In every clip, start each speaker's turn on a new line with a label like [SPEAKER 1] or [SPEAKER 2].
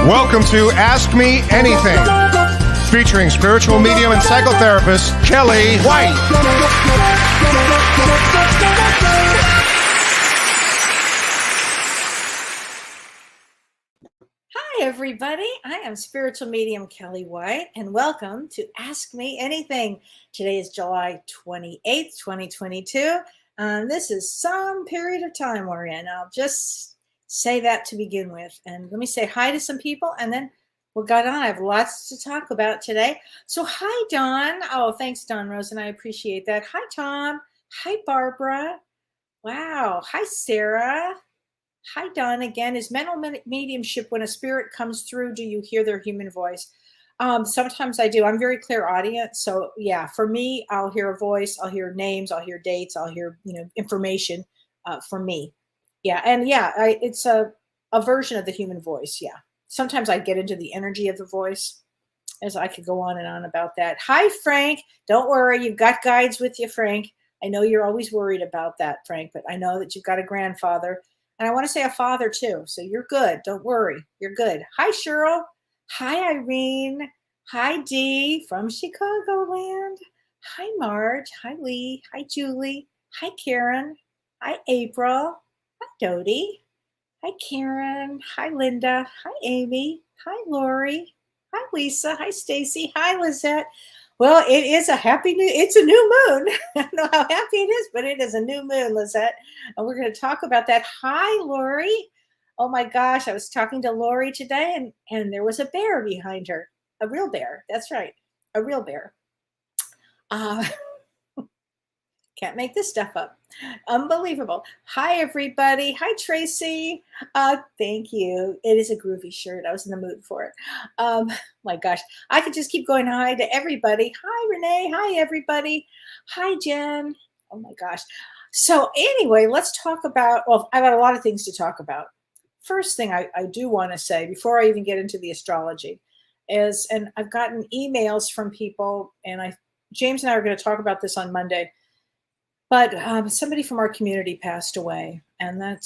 [SPEAKER 1] Welcome to Ask Me Anything, featuring spiritual medium and psychotherapist Kellee White.
[SPEAKER 2] Hi, everybody. I am spiritual medium Kellee White, and welcome to Ask Me Anything. Today is July 28th, 2022. This is some period of time we're in. I'll just say that to begin with. And let me say hi to some people, and then we'll go on. I have lots to talk about today. So hi, Dawn. Oh, thanks, Dawn Rosen. I appreciate that. Hi, Tom. Hi, Barbara. Wow. Hi, Sarah. Hi, Dawn. Again, is mental mediumship when a spirit comes through, do you hear their human voice? Sometimes I do. I'm very clairaudient. So yeah, for me, I'll hear a voice, I'll hear names, I'll hear dates, I'll hear, information for me. Yeah. And yeah, it's a version of the human voice. Yeah. Sometimes I get into the energy of the voice, as I could go on and on about that. Hi, Frank. Don't worry. You've got guides with you, Frank. I know you're always worried about that, Frank, but I know that you've got a grandfather. And I want to say a father too. So you're good. Don't worry. You're good. Hi, Cheryl. Hi, Irene. Hi, Dee from Chicagoland. Hi, Marge. Hi, Lee. Hi, Julie. Hi, Karen. Hi, April. Hi, Dodie. Hi, Karen. Hi, Linda. Hi, Amy. Hi, Lori. Hi, Lisa. Hi, Stacy. Hi, Lizette. Well, it is it's a new moon. I don't know how happy it is, but it is a new moon, Lizette. And we're going to talk about that. Hi, Lori. Oh my gosh, I was talking to Lori today and there was a bear behind her. A real bear. That's right. A real bear. Can't make this stuff up. Unbelievable. Hi, everybody. Hi, Tracy. Thank you. It is a groovy shirt. I was in the mood for it. My gosh. I could just keep going hi to everybody. Hi, Renee. Hi, everybody. Hi, Jen. Oh, my gosh. So anyway, let's talk about, well, I've got a lot of things to talk about. First thing I do want to say before I even get into the astrology is, and I've gotten emails from people, and James and I are going to talk about this on Monday. But somebody from our community passed away, and that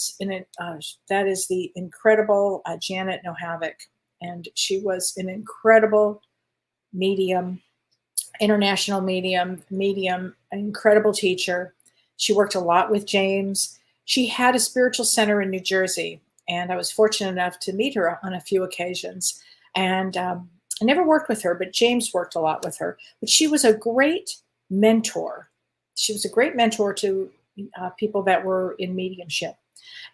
[SPEAKER 2] is the incredible Janet Nohavik, and she was an incredible medium, international medium, an incredible teacher. She worked a lot with James. She had a spiritual center in New Jersey, and I was fortunate enough to meet her on a few occasions. And I never worked with her, but James worked a lot with her. But she was a great mentor. She was a great mentor to people that were in mediumship.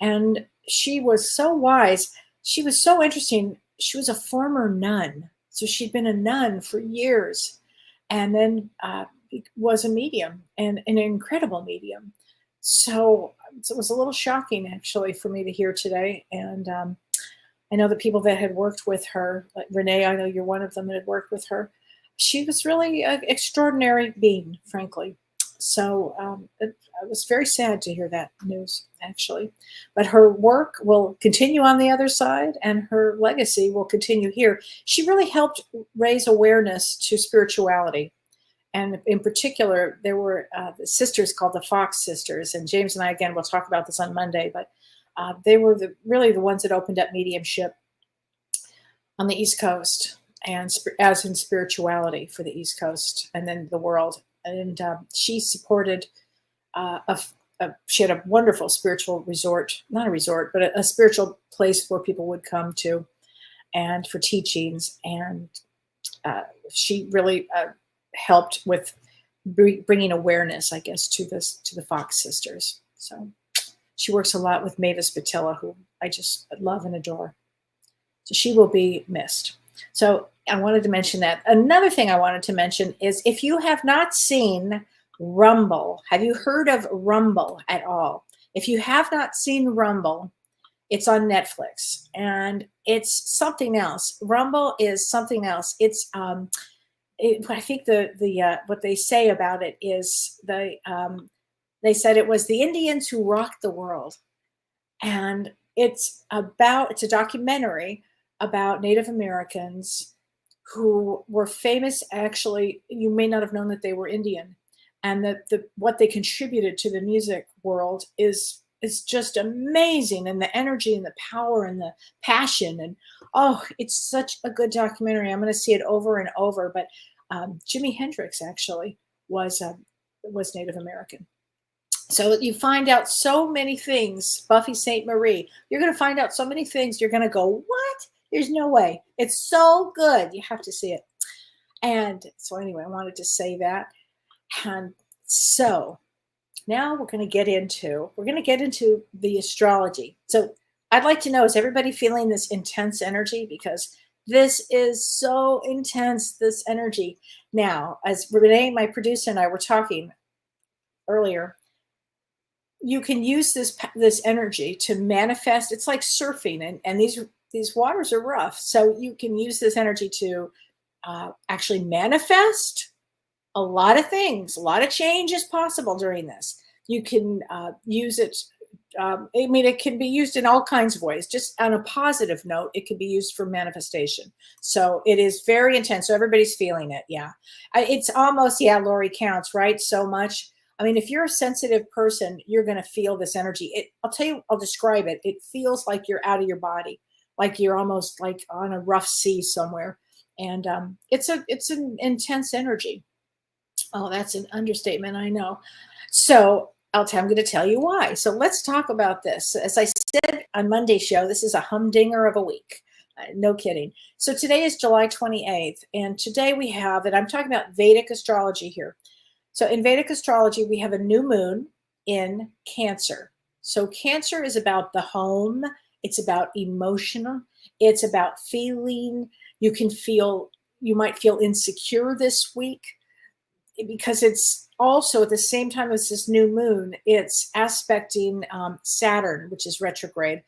[SPEAKER 2] And she was so wise. She was so interesting. She was a former nun. So she'd been a nun for years and then was a medium and an incredible medium. So it was a little shocking, actually, for me to hear today. And I know the people that had worked with her, like Renee, I know you're one of them that had worked with her. She was really an extraordinary being, frankly. So I was very sad to hear that news, actually. But her work will continue on the other side, and her legacy will continue here. She really helped raise awareness to spirituality. And in particular, there were the sisters called the Fox sisters. And James and I, again, we'll talk about this on Monday. But they were really the ones that opened up mediumship on the East Coast, and as in spirituality for the East Coast and then the world. And she supported she had a wonderful spiritual resort, not a resort, but a spiritual place where people would come to and for teachings. And she really helped with bringing awareness, I guess, to the Fox sisters. So she works a lot with Mavis Patilla, who I just love and adore. So she will be missed. So I wanted to mention that. Another thing I wanted to mention is if you have not seen Rumble, have you heard of Rumble at all? If you have not seen Rumble, it's on Netflix and it's something else. Rumble is something else. It's I think the what they say about it is they said it was the Indians who rocked the world, and it's a documentary about Native Americans who were famous. Actually, you may not have known that they were Indian, and that what they contributed to the music world is just amazing, and the energy and the power and the passion and Oh, it's such a good documentary. I'm going to see it over and over. But Jimi Hendrix actually was Native American. So you find out so many things. Buffy St. Marie, you're going to find out so many things. You're going to go, what? There's no way. It's so good. You have to see it. And so anyway, I wanted to say that. And so now we're going to get into the astrology. So I'd like to know, is everybody feeling this intense energy? Because this is so intense, this energy. Now, as Renee, my producer, and I were talking earlier, you can use this energy to manifest. It's like surfing, and these waters are rough. So you can use this energy to actually manifest a lot of things. A lot of change is possible during this. You can use it. It can be used in all kinds of ways. Just on a positive note, it can be used for manifestation. So it is very intense. So everybody's feeling it. Yeah. It's almost, Lori counts, right? So much. I mean, if you're a sensitive person, you're going to feel this energy. I'll describe it. It feels like you're out of your body, like you're almost like on a rough sea somewhere. And it's an intense energy. Oh, that's an understatement, I know. So I'm going to tell you why. So let's talk about this. As I said on Monday's show, this is a humdinger of a week. No kidding. So today is July 28th, and today we have, and I'm talking about Vedic astrology here. So in Vedic astrology, we have a new moon in Cancer. So Cancer is about the home. It's about emotional. It's about feeling. You might feel insecure this week because it's also at the same time as this new moon, it's aspecting Saturn, which is retrograde,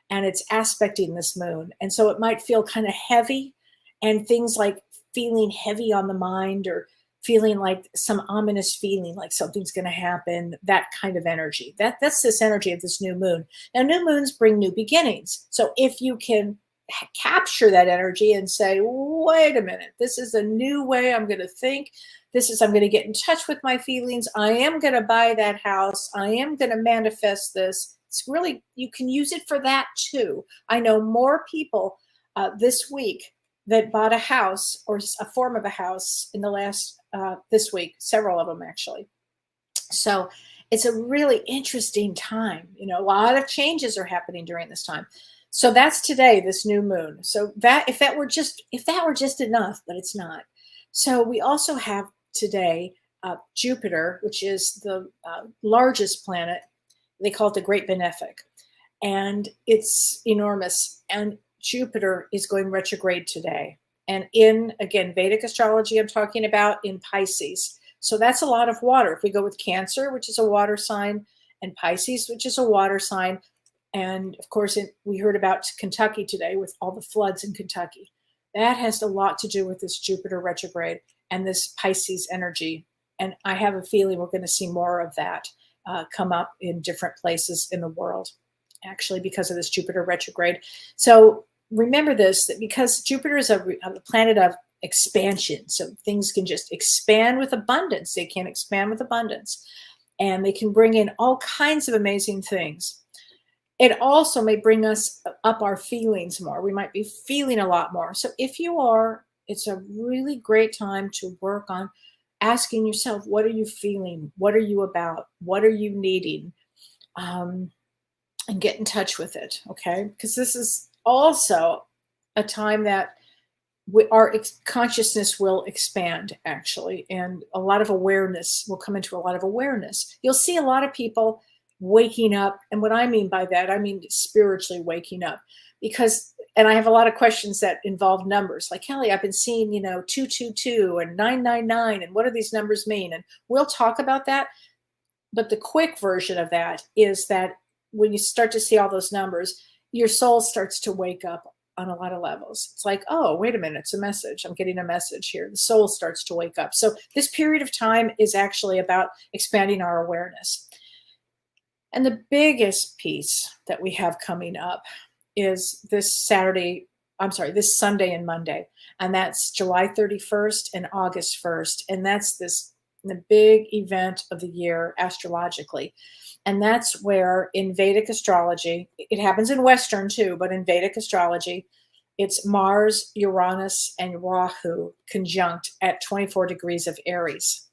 [SPEAKER 2] and it's aspecting this moon. And so it might feel kind of heavy, and things like feeling heavy on the mind or feeling like some ominous feeling like something's going to happen, that kind of energy. That's this energy of this new moon. Now, new moons bring new beginnings. So if you can capture that energy and say, wait a minute, this is a new way I'm going to think. I'm going to get in touch with my feelings. I am going to buy that house. I am going to manifest this. It's really, you can use it for that too. I know more people this week that bought a house or a form of a house in the last, this week, several of them actually. So it's a really interesting time. A lot of changes are happening during this time. So that's today, this new moon. So that if that were just enough, but it's not. So we also have today Jupiter, which is the largest planet. They call it the Great Benefic, and it's enormous. And Jupiter is going retrograde today. And in, again, Vedic astrology, I'm talking about in Pisces. So that's a lot of water. If we go with Cancer, which is a water sign, and Pisces, which is a water sign. And of course, we heard about Kentucky today with all the floods in Kentucky. That has a lot to do with this Jupiter retrograde and this Pisces energy. And I have a feeling we're going to see more of that come up in different places in the world, actually, because of this Jupiter retrograde. So remember this, that because Jupiter is a planet of expansion, so things can just expand with abundance. They can expand with abundance, and they can bring in all kinds of amazing things. It also may bring us up our feelings more. We might be feeling a lot more. So if you are, it's a really great time to work on asking yourself, what are you feeling? What are you about? What are you needing? And get in touch with it, okay? Because this is also a time that our consciousness will expand, actually, and a lot of awareness will come into a lot of awareness. You'll see a lot of people waking up. And what I mean by that, I mean spiritually waking up, because, and I have a lot of questions that involve numbers like, Kellee, I've been seeing, 222 and 999, and what do these numbers mean? And we'll talk about that. But the quick version of that is that when you start to see all those numbers, your soul starts to wake up on a lot of levels. It's like, oh, wait a minute, it's a message. I'm getting a message here. The soul starts to wake up. So this period of time is actually about expanding our awareness. And the biggest piece that we have coming up is this Sunday and Monday. And that's July 31st and August 1st. And that's the big event of the year astrologically. And that's where in Vedic astrology, it happens in Western too, but in Vedic astrology, It's Mars, Uranus, and Rahu conjunct at 24 degrees of Aries.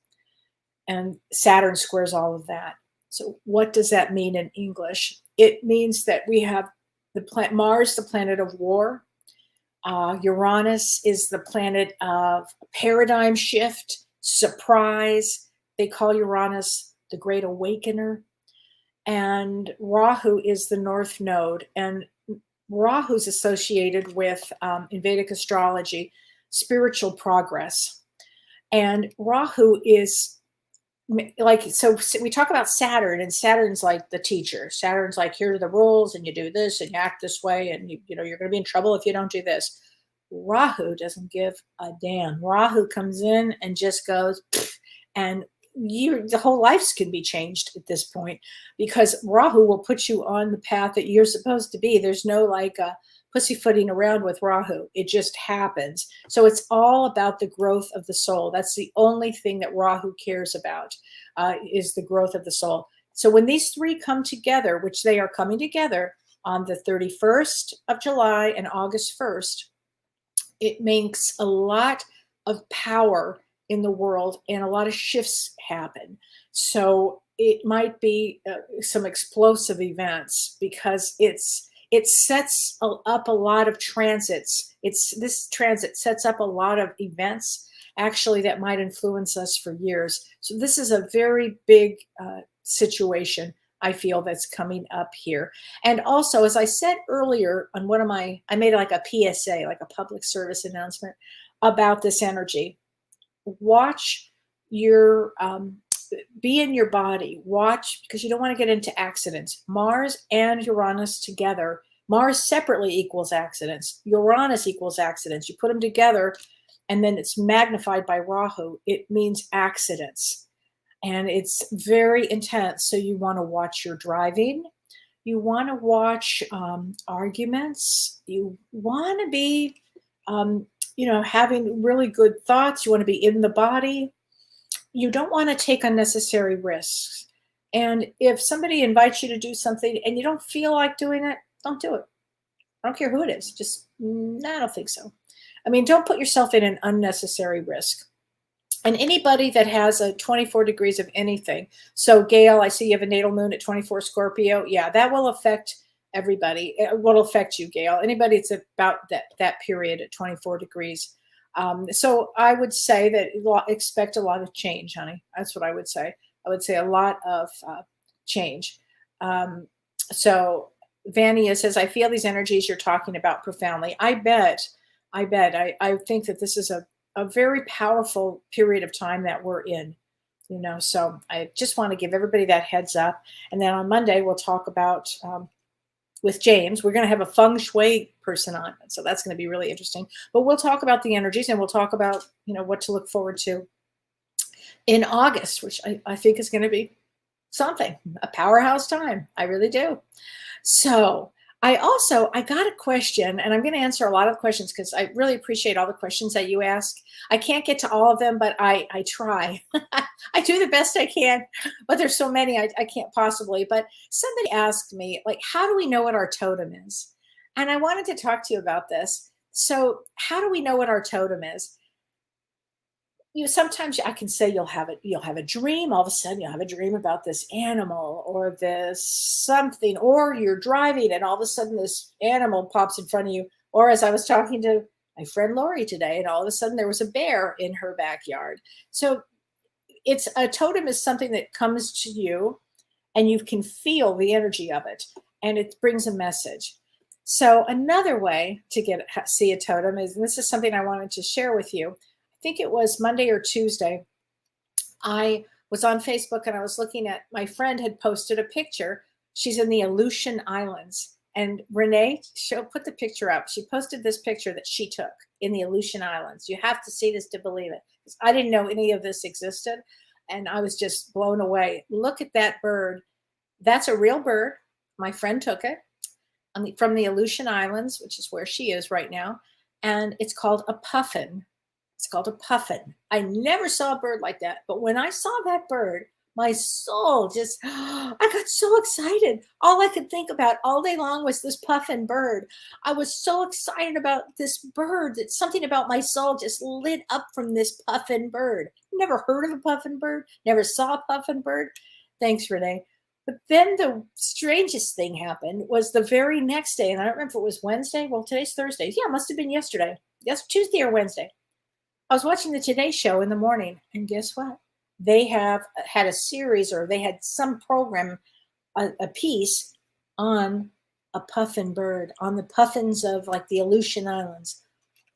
[SPEAKER 2] And Saturn squares all of that. So what does that mean in English? It means that we have Mars, the planet of war. Uranus is the planet of paradigm shift, surprise. They call Uranus the Great Awakener. And Rahu is the North Node. And Rahu's associated with, in Vedic astrology, spiritual progress. And Rahu is like, so we talk about Saturn, and Saturn's like the teacher. Saturn's like, here are the rules, and you do this, and you act this way, and you're going to be in trouble if you don't do this. Rahu doesn't give a damn. Rahu comes in and just goes, and the whole lives can be changed at this point, because Rahu will put you on the path that you're supposed to be. There's no like pussyfooting around with Rahu. It just happens. So it's all about the growth of the soul. That's the only thing that Rahu cares about, is the growth of the soul. So when these three come together, which they are coming together on the 31st of July and August 1st, it makes a lot of power in the world, and a lot of shifts happen. So it might be some explosive events, because it sets up a lot of transits. This transit sets up a lot of events actually that might influence us for years. So this is a very big situation, I feel, that's coming up here. And also, as I said earlier on I made like a PSA, like a public service announcement about this energy. Watch your, be in your body, watch, because you don't want to get into accidents. Mars and Uranus together, Mars separately equals accidents. Uranus equals accidents. You put them together, and then it's magnified by Rahu. It means accidents. And it's very intense. So you want to watch your driving. You want to watch arguments. You want to be, having really good thoughts. You want to be in the body. You don't want to take unnecessary risks. And if somebody invites you to do something and you don't feel like doing it, don't do it. I don't care who it is. Just, I don't think so. I mean, don't put yourself in an unnecessary risk. And anybody that has a 24 degrees of anything. So Gail, I see you have a natal moon at 24 Scorpio. Yeah, that will affect everybody. It will affect you, Gail. Anybody that's about that period at 24 degrees. So I would say that expect a lot of change, honey. That's what I would say. I would say a lot of change. So Vania says, I feel these energies you're talking about profoundly. I bet. I think that this is a very powerful period of time that we're in, so I just want to give everybody that heads up. And then on Monday, we'll talk about, with James, we're going to have a feng shui person on. So that's going to be really interesting, but we'll talk about the energies, and we'll talk about, what to look forward to in August, which I think is going to be something, a powerhouse time. I really do. So I got a question, and I'm going to answer a lot of questions because I really appreciate all the questions that you ask. I can't get to all of them, but I try. I do the best I can, but there's so many I can't possibly. But somebody asked me, like, how do we know what our totem is? And I wanted to talk to you about this. So how do we know what our totem is? Sometimes I can say you'll have a dream. All of a sudden you'll have a dream about this animal or this something, or you're driving and all of a sudden this animal pops in front of you. Or as I was talking to my friend Lori today, and all of a sudden there was a bear in her backyard. So it's a totem is something that comes to you and you can feel the energy of it, and it brings a message. So another way to see a totem is, and this is something I wanted to share with you. I think it was Monday or Tuesday. I was on Facebook and I was looking at, my friend had posted a picture. She's in the Aleutian Islands. And Renee, she'll put the picture up. She posted this picture that she took in the Aleutian Islands. You have to see this to believe it. I didn't know any of this existed. And I was just blown away. Look at that bird. That's a real bird. My friend took it from the Aleutian Islands, which is where she is right now. And it's called a puffin. It's called a puffin. I never saw a bird like that. But when I saw that bird, My soul just, I got so excited. All I could think about all day long was this puffin bird. I was so excited about this bird that something about my soul just lit up from this puffin bird. Never heard of a puffin bird, never saw a puffin bird. Thanks, Renee. But then the strangest thing happened was the very next day, and I don't remember if it was Wednesday. Well, today's Thursday. Yeah, it must have been yesterday. Yes, Tuesday or Wednesday. I was watching the Today Show in the morning, and guess what? They have had a series, or they had some program, a piece on a puffin bird, on the puffins of like the Aleutian Islands.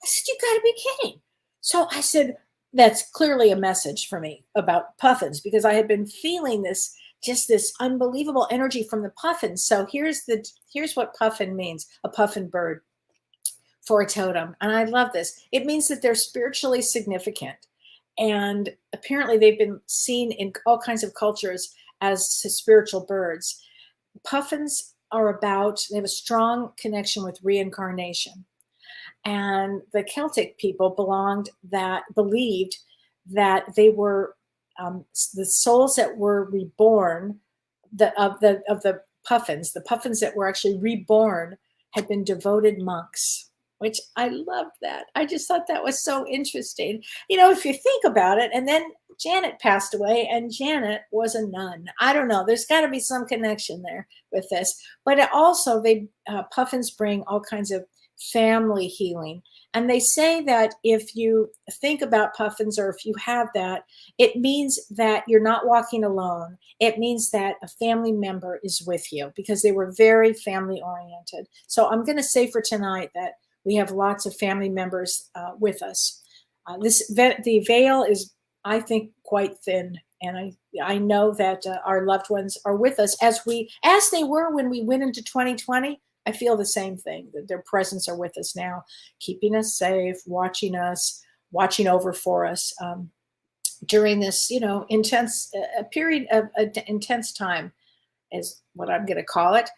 [SPEAKER 2] I said, you got to be kidding. So I said, that's clearly a message for me about puffins, because I had been feeling this, just this unbelievable energy from the puffins. So here's what puffin means, a puffin bird for a totem. And I love this. It means that they're spiritually significant. And apparently they've been seen in all kinds of cultures as spiritual birds. Puffins they have a strong connection with reincarnation. And the Celtic people believed that they were the souls that were reborn, of the puffins that were actually reborn had been devoted monks, which I loved that. I just thought that was so interesting. If you think about it, and then Janet passed away, and Janet was a nun. I don't know. There's got to be some connection there with this. But also, puffins bring all kinds of family healing. And they say that if you think about puffins, or if you have that, it means that you're not walking alone. It means that a family member is with you, because they were very family oriented. So I'm going to say for tonight that we have lots of family members with us. The veil is, I think, quite thin. And I know that our loved ones are with us as they were when we went into 2020. I feel the same thing, that their presence are with us now, keeping us safe, watching over for us during this, intense period of intense time, is what I'm going to call it.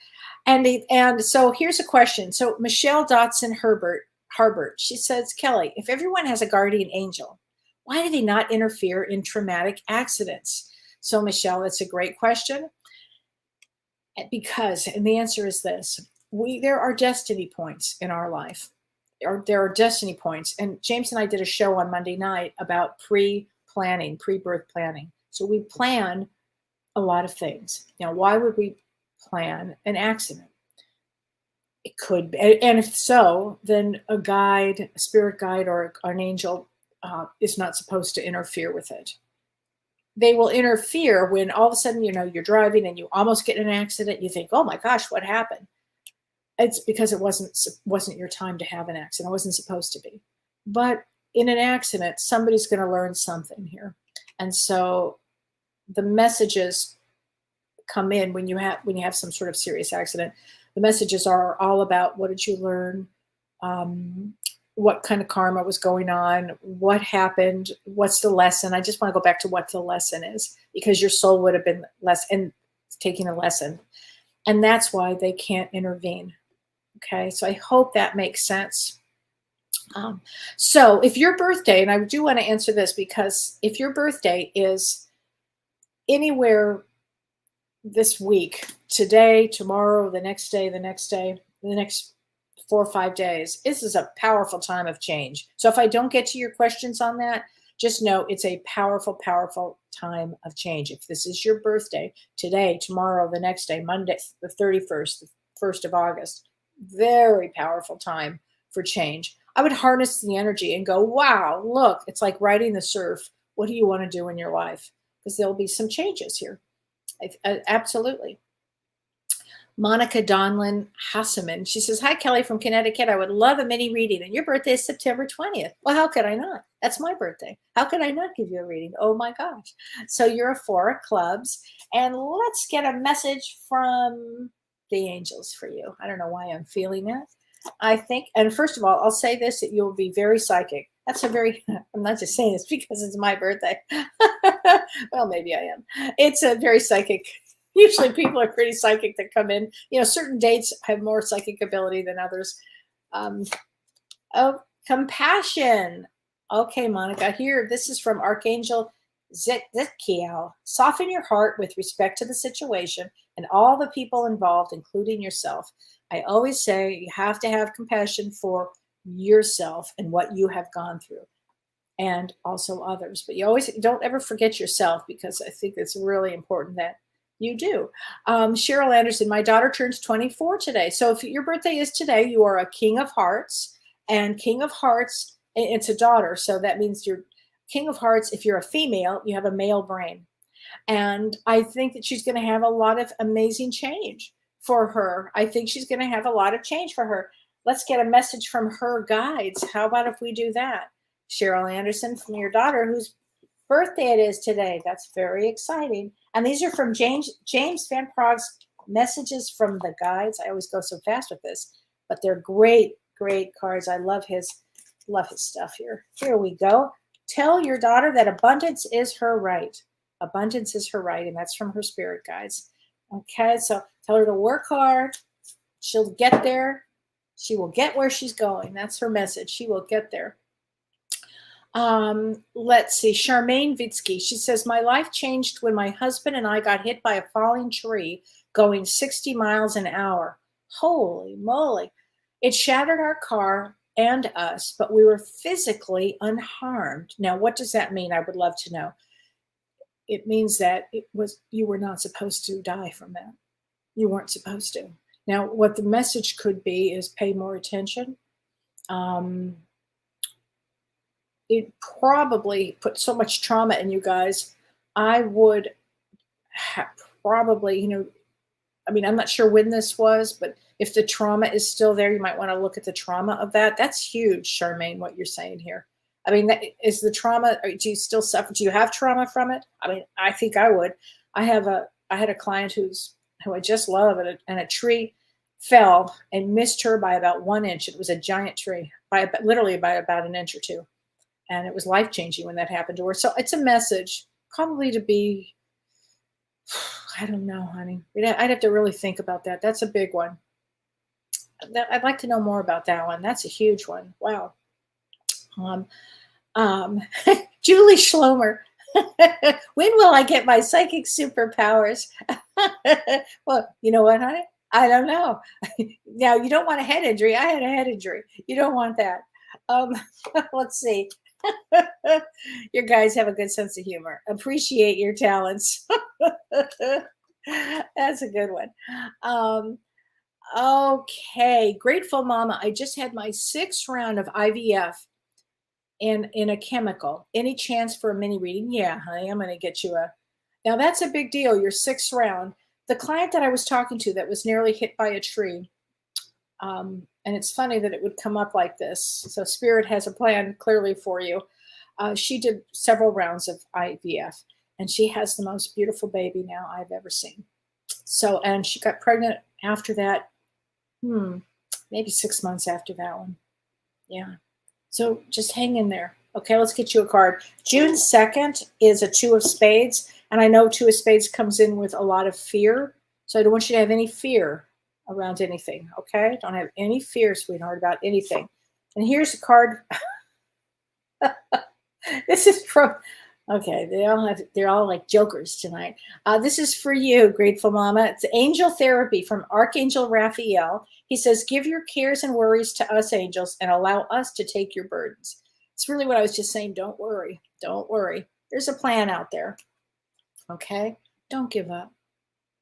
[SPEAKER 2] And so here's a question. So Michelle Dotson Harbert, she says, Kellee, if everyone has a guardian angel, why do they not interfere in traumatic accidents? So Michelle, that's a great question. And the answer is this. There are destiny points in our life. There are destiny points. And James and I did a show on Monday night about pre-birth planning. So we plan a lot of things. Now, why would we plan an accident? It could be, and if so, then a spirit guide, or an angel is not supposed to interfere with it. They will interfere when all of a sudden, you're driving and you almost get in an accident. You think, oh my gosh, what happened? It's because it wasn't your time to have an accident. It wasn't supposed to be. But in an accident, somebody's going to learn something here. And so the messages come in when you have some sort of serious accident. The messages are all about, what did you learn? What kind of karma was going on? What happened? What's the lesson? I just want to go back to what the lesson is, because your soul would have been taking a lesson. And that's why they can't intervene. Okay, so I hope that makes sense. So if your birthday, and I do want to answer this, because if your birthday is anywhere this week, today, tomorrow, the next day, the next 4 or 5 days, this is a powerful time of change. So if I don't get to your questions on that, just know it's a powerful, powerful time of change. If this is your birthday, today, tomorrow, the next day, Monday, the 31st, the 1st of August, very powerful time for change. I would harness the energy and go, wow, look, it's like riding the surf. What do you want to do in your life? Because there'll be some changes here. Absolutely. Monica Donlin Hasseman, she says, hi, Kellee from Connecticut. I would love a mini reading. And your birthday is September 20th. Well, how could I not? That's my birthday. How could I not give you a reading? Oh, my gosh. So you're a 4 of clubs. And let's get a message from the angels for you. I don't know why I'm feeling that. I think, and first of all, I'll say this, that you'll be very psychic. I'm not just saying this because it's my birthday. Well, maybe I am. It's a very psychic. Usually people are pretty psychic that come in. Certain dates have more psychic ability than others. Compassion. Okay, Monica, here, this is from Archangel Zetkiel. Soften your heart with respect to the situation and all the people involved, including yourself. I always say you have to have compassion for yourself and what you have gone through, and also others. But you always don't ever forget yourself, because I think it's really important that you do. Cheryl Anderson, my daughter turns 24 today. So if your birthday is today, you are a King of Hearts, and King of Hearts, it's a daughter. So that means you're King of Hearts. If you're a female, you have a male brain. And I think that she's going to have a lot of amazing change for her. I think she's going to have a lot of change for her. Let's get a message from her guides. How about if we do that? Cheryl Anderson, from your daughter, whose birthday it is today. That's very exciting. And these are from James Van Prague's messages from the guides. I always go so fast with this, but they're great, great cards. I love his stuff here. Here we go. Tell your daughter that abundance is her right. Abundance is her right, and that's from her spirit guides. Okay, so tell her to work hard. She'll get there. She will get where she's going. That's her message. She will get there. Let's see. Charmaine Vitsky. She says, my life changed when my husband and I got hit by a falling tree going 60 miles an hour. Holy moly. It shattered our car and us, but we were physically unharmed. Now, what does that mean? I would love to know. It means that you were not supposed to die from that. You weren't supposed to. Now, what the message could be is pay more attention. It probably put so much trauma in you guys. I would probably, I'm not sure when this was, but if the trauma is still there, you might want to look at the trauma of that. That's huge, Charmaine, what you're saying here. Is the trauma, do you still suffer? Do you have trauma from it? I think I would. I had a client who I just love, and a tree fell and missed her by about 1 inch. It was a giant tree, literally by about an inch or two. And it was life-changing when that happened to her. So it's a message probably to be, I don't know, honey. I'd have to really think about that. That's a big one. I'd like to know more about that one. That's a huge one. Wow. Julie Schlomer. When will I get my psychic superpowers? Well, you know what, honey? I don't know. Now, you don't want a head injury. I had a head injury. You don't want that. Let's see. Your guys have a good sense of humor. Appreciate your talents. That's a good one. Okay. Grateful Mama. I just had my 6th round of IVF in a chemical. Any chance for a mini reading? Yeah, honey, I'm going to get you now that's a big deal. Your 6th round. The client that I was talking to that was nearly hit by a tree. And it's funny that it would come up like this. So Spirit has a plan clearly for you. She did several rounds of IVF, and she has the most beautiful baby now I've ever seen. So, and she got pregnant after that, maybe 6 months after that one. Yeah. So just hang in there. Okay, let's get you a card. June 2nd is a 2 of spades. And I know 2 of spades comes in with a lot of fear. So I don't want you to have any fear around anything. Okay, don't have any fear, sweetheart, about anything. And here's a card. This is from, okay, they're all like jokers tonight. This is for you, Grateful Mama. It's Angel Therapy from Archangel Raphael. He says, give your cares and worries to us, angels, and allow us to take your burdens. It's really what I was just saying. Don't worry. Don't worry. There's a plan out there. Okay? Don't give up.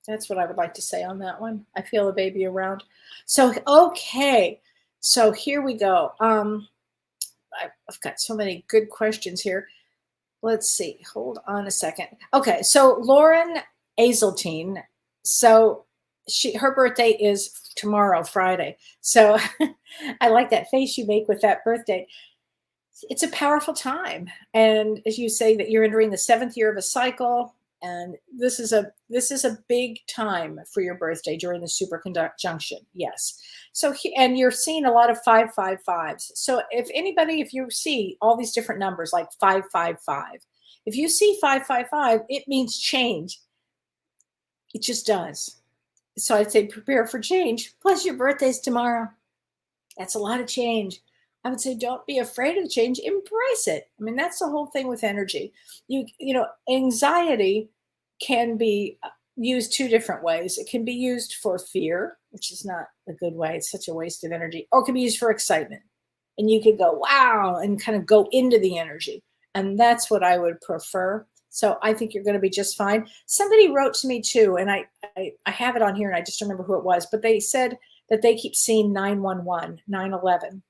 [SPEAKER 2] That's what I would like to say on that one. I feel a baby around. So, okay. So here we go. I've got so many good questions here. Let's see. Hold on a second. Okay. So Lauren Azeltine. So her birthday is tomorrow, Friday. So I like that face you make with that birthday. It's a powerful time. And as you say that you're entering the 7th year of a cycle, and this is a big time for your birthday during the super conjunction. Yes. So, and you're seeing a lot of 555s. So if you see all these different numbers like 555, if you see 555, it means change. It just does. So I'd say prepare for change. Plus your birthday's tomorrow. That's a lot of change. I would say don't be afraid of change, embrace it. I mean, that's the whole thing with energy. Anxiety can be used two different ways. It can be used for fear, which is not a good way. It's such a waste of energy. Or it can be used for excitement. And you could go, wow, and kind of go into the energy. And that's what I would prefer. So I think you're going to be just fine. Somebody wrote to me too, and I have it on here and I just remember who it was, but they said that they keep seeing 911, 911.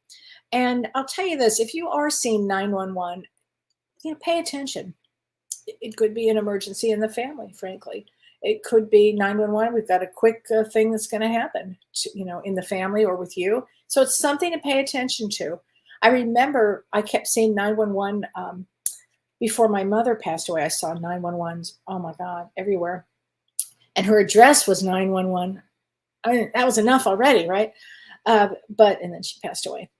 [SPEAKER 2] And I'll tell you this, if you are seeing 911, pay attention. It could be an emergency in the family, frankly. It could be 911. We've got a quick thing that's going to happen, in the family or with you. So it's something to pay attention to. I remember I kept seeing 911 before my mother passed away. I saw 911s, oh my God, everywhere. And her address was 911. I mean, that was enough already, right? And then she passed away.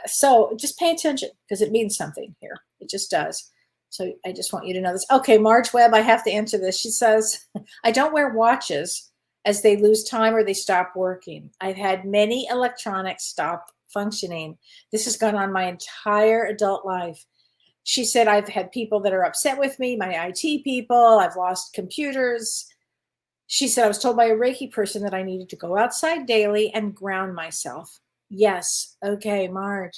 [SPEAKER 2] So just pay attention because it means something here. It just does. So I just want you to know this. Okay, Marge Webb, I have to answer this. She says, I don't wear watches as they lose time or they stop working. I've had many electronics stop functioning. This has gone on my entire adult life. She said, I've had people that are upset with me, my IT people. I've lost computers. She said, I was told by a Reiki person that I needed to go outside daily and ground myself. Yes. Okay, Marge,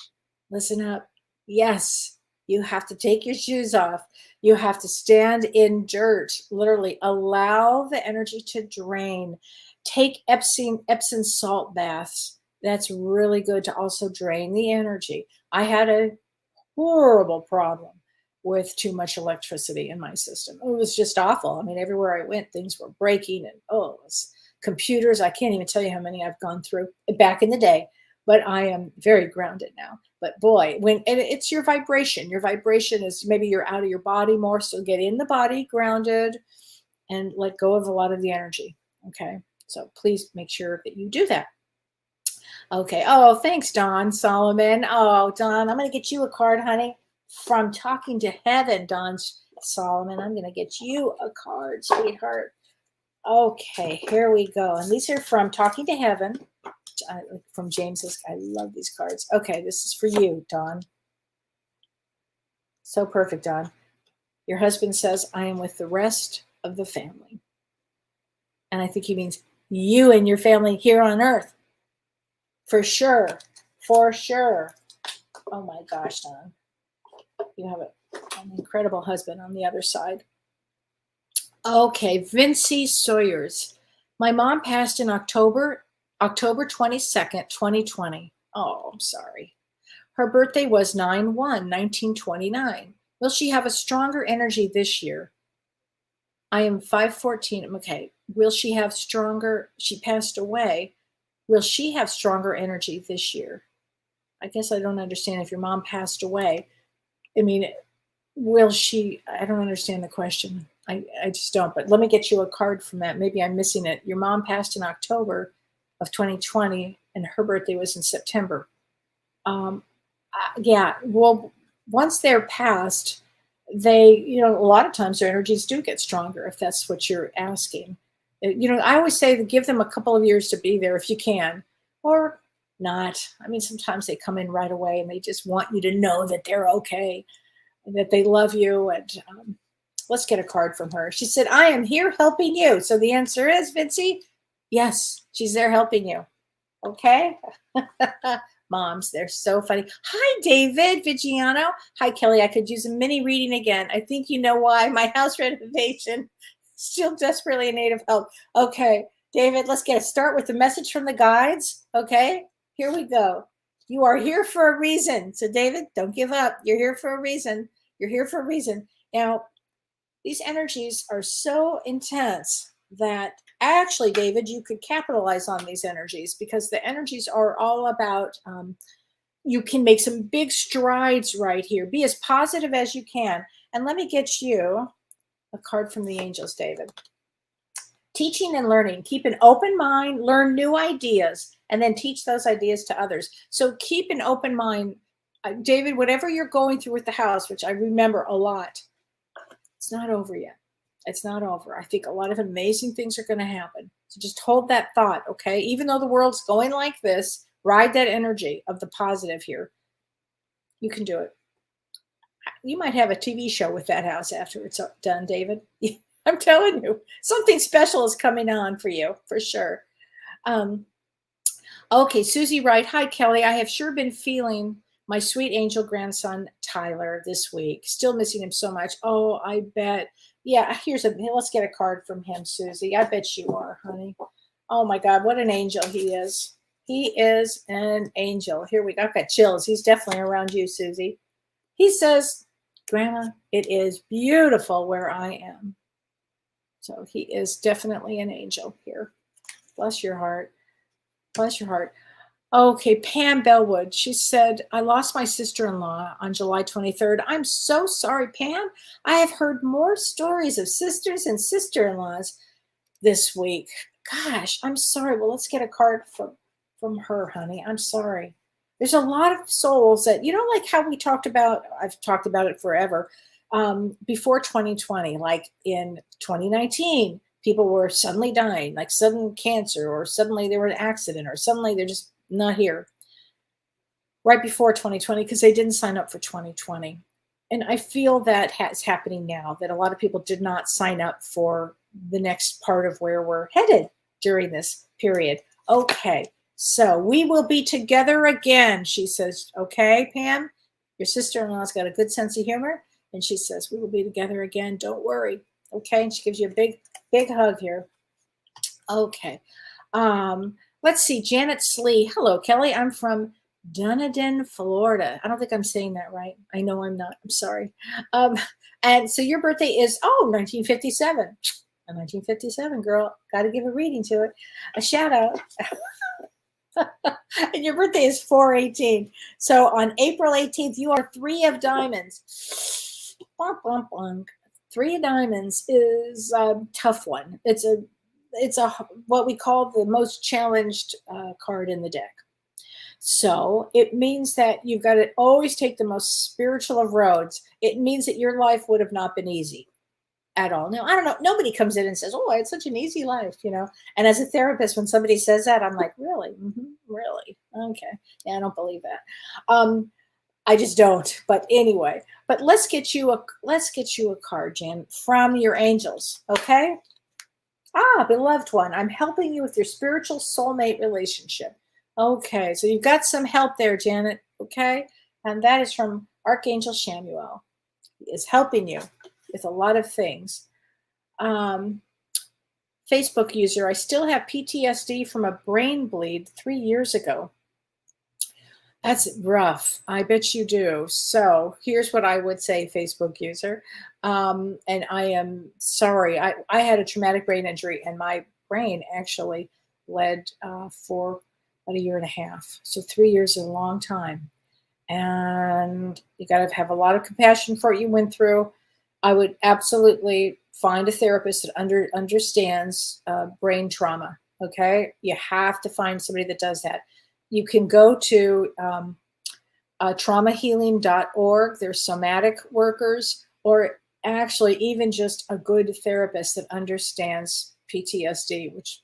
[SPEAKER 2] listen up. Yes, you have to take your shoes off. You have to stand in dirt, literally allow the energy to drain. Take Epsom salt baths. That's really good to also drain the energy. I had a horrible problem with too much electricity in my system. It was just awful. I mean, everywhere I went, things were breaking and it was computers. I can't even tell you how many I've gone through back in the day, but I am very grounded now. But boy, and it's your vibration. Your vibration is maybe you're out of your body more. So get in the body, grounded, and let go of a lot of the energy. Okay. So please make sure that you do that. Okay. Oh, thanks, Don Solomon. Oh, Don, I'm going to get you a card, honey, from Talking to Heaven, Don Solomon. I'm going to get you a card, sweetheart. Okay, here we go. And these are from Talking to Heaven, from James's. I love these cards. Okay, this is for you, Don. So perfect, Don. Your husband says, I am with the rest of the family. And I think he means you and your family here on earth. For sure. For sure. Oh my gosh, Don. You have an incredible husband on the other side. Okay, Vincy Sawyers. My mom passed in October 22nd, 2020. Oh, I'm sorry. Her birthday was 9/1/1929. Will she have a stronger energy this year? I am 5'14". Okay. Will she have stronger? She passed away. Will she have stronger energy this year? I guess I don't understand if your mom passed away. I mean, will she? I don't understand the question. I just don't. But let me get you a card from that. Maybe I'm missing it. Your mom passed in October of 2020, and her birthday was in September. Yeah. Well, once they're passed, a lot of times their energies do get stronger, if that's what you're asking. I always say to give them a couple of years to be there if you can, or not. I mean, sometimes they come in right away and they just want you to know that they're okay, and that they love you. And let's get a card from her. She said, I am here helping you. So the answer is, Vincy, yes, she's there helping you. Okay. Moms, they're so funny. Hi, David Vigiano. Hi, Kelly. I could use a mini reading again. I think you know why. My house renovation still desperately in need of help. Okay, David, let's start with the message from the guides. Okay, here we go. You are here for a reason. So, David, don't give up. You're here for a reason. You're here for a reason. Now, these energies are so intense that actually, David, you could capitalize on these energies because the energies are all about, you can make some big strides right here. Be as positive as you can. And let me get you a card from the angels, David. Teaching and learning. Keep an open mind, learn new ideas, and then teach those ideas to others. So keep an open mind. David, whatever you're going through with the house, which I remember a lot, it's not over yet. It's not over. I think a lot of amazing things are going to happen. So just hold that thought, okay? Even though the world's going like this, ride that energy of the positive here. You can do it. You might have a TV show with that house after it's done, David. I'm telling you, something special is coming on for you, for sure. Okay, Susie Wright. Hi, Kellee. I have sure been feeling my sweet angel grandson, Tyler, this week. Still missing him so much. Oh, I bet. Yeah, let's get a card from him, Susie. I bet you are, honey. Oh my God, what an angel he is. He is an angel. Here we go. I've got chills. He's definitely around you, Susie. He says, Grandma, it is beautiful where I am. So he is definitely an angel here. Bless your heart. Bless your heart. Okay, Pam Bellwood. She said, I lost my sister-in-law on July 23rd. I'm so sorry, Pam. I have heard more stories of sisters and sister-in-laws this week. Gosh, I'm sorry. Well, let's get a card from her, honey. I'm sorry. There's a lot of souls that, like how we talked about, I've talked about it forever, before 2020, like in 2019, people were suddenly dying, like sudden cancer, or suddenly there were an accident, or suddenly they're just not here. Right before 2020, because they didn't sign up for 2020. And I feel that is happening now, that a lot of people did not sign up for the next part of where we're headed during this period. Okay, so we will be together again, she says. Okay, Pam, your sister-in-law's got a good sense of humor, and she says, we will be together again. Don't worry. Okay, and she gives you a big, big hug here. Okay. Let's see, Janet Slee. Hello, Kellee. I'm from Dunedin, Florida. I don't think I'm saying that right. I know I'm not. I'm sorry. And so your birthday is, 1957. A 1957, girl. Got to give a reading to it. A shout out. And your birthday is 4/18. So on April 18th, you are 3 of diamonds. Bonk, bonk, bonk. 3 of diamonds is a tough one. It's a what we call the most challenged card in the deck. So it means that you've got to always take the most spiritual of roads. It means that your life would have not been easy at all. Now, I don't know. Nobody comes in and says, oh, I had such an easy life, And as a therapist, when somebody says that, I'm like, really? Mm-hmm, really? Okay. Yeah, I don't believe that. I just don't. But anyway, let's get you a card, Jan, from your angels. Okay. Beloved one, I'm helping you with your spiritual soulmate relationship. Okay, so you've got some help there, Janet. Okay, and that is from Archangel Samuel. He is helping you with a lot of things. Facebook user, I still have PTSD from a brain bleed 3 years ago. That's rough. I bet you do. So here's what I would say, Facebook user. And I am sorry. I had a traumatic brain injury, and my brain actually bled for about 1.5 years. So 3 years is a long time. And you got to have a lot of compassion for what you went through. I would absolutely find a therapist that understands brain trauma. Okay. You have to find somebody that does that. You can go to traumahealing.org. There's somatic workers, or actually even just a good therapist that understands PTSD, which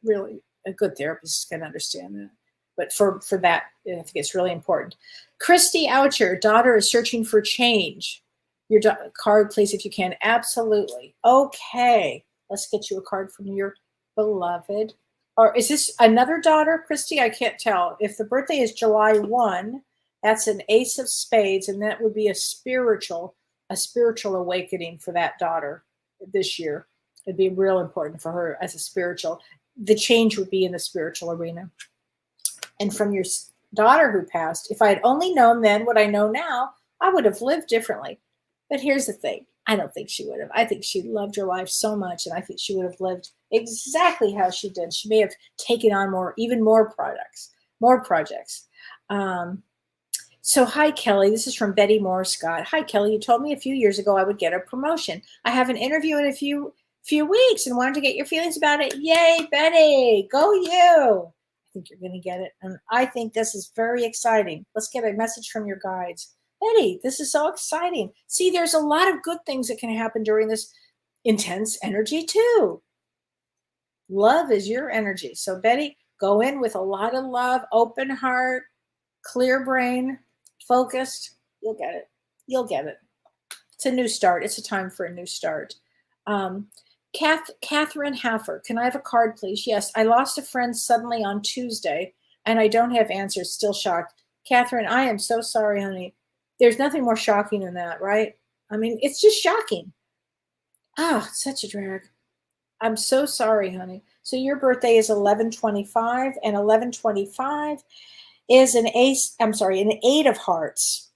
[SPEAKER 2] really a good therapist can understand that. But for that, I think it's really important. Christy Oucher, daughter is searching for change. Your card, please, if you can. Absolutely. Okay. Let's get you a card from your beloved. Or is this another daughter, Christy? I can't tell. If the birthday is July 1, that's an ace of spades, and that would be a spiritual awakening for that daughter this year. It'd be real important for her as a spiritual. The change would be in the spiritual arena. And from your daughter who passed, if I had only known then what I know now, I would have lived differently. But here's the thing. I don't think she would have. I think she loved her life so much, and I think she would have lived exactly how she did. She may have taken on even more projects. So hi, Kellee. This is from Betty Moore Scott. Hi, Kellee. You told me a few years ago I would get a promotion. I have an interview in a few weeks and wanted to get your feelings about it. Yay, Betty. Go you. I think you're going to get it. And I think this is very exciting. Let's get a message from your guides. Betty, this is so exciting. See, there's a lot of good things that can happen during this intense energy too. Love is your energy. So Betty, go in with a lot of love, open heart, clear brain, focused, you'll get it. You'll get it. It's a new start. It's a time for a new start. Catherine Haffer, can I have a card, please? Yes, I lost a friend suddenly on Tuesday, and I don't have answers. Still shocked. Catherine, I am so sorry, honey. There's nothing more shocking than that, right? I mean, it's just shocking. Such a drag. I'm so sorry, honey. So your birthday is 11/25, and 11/25 is an ace. I'm sorry, an 8 of hearts.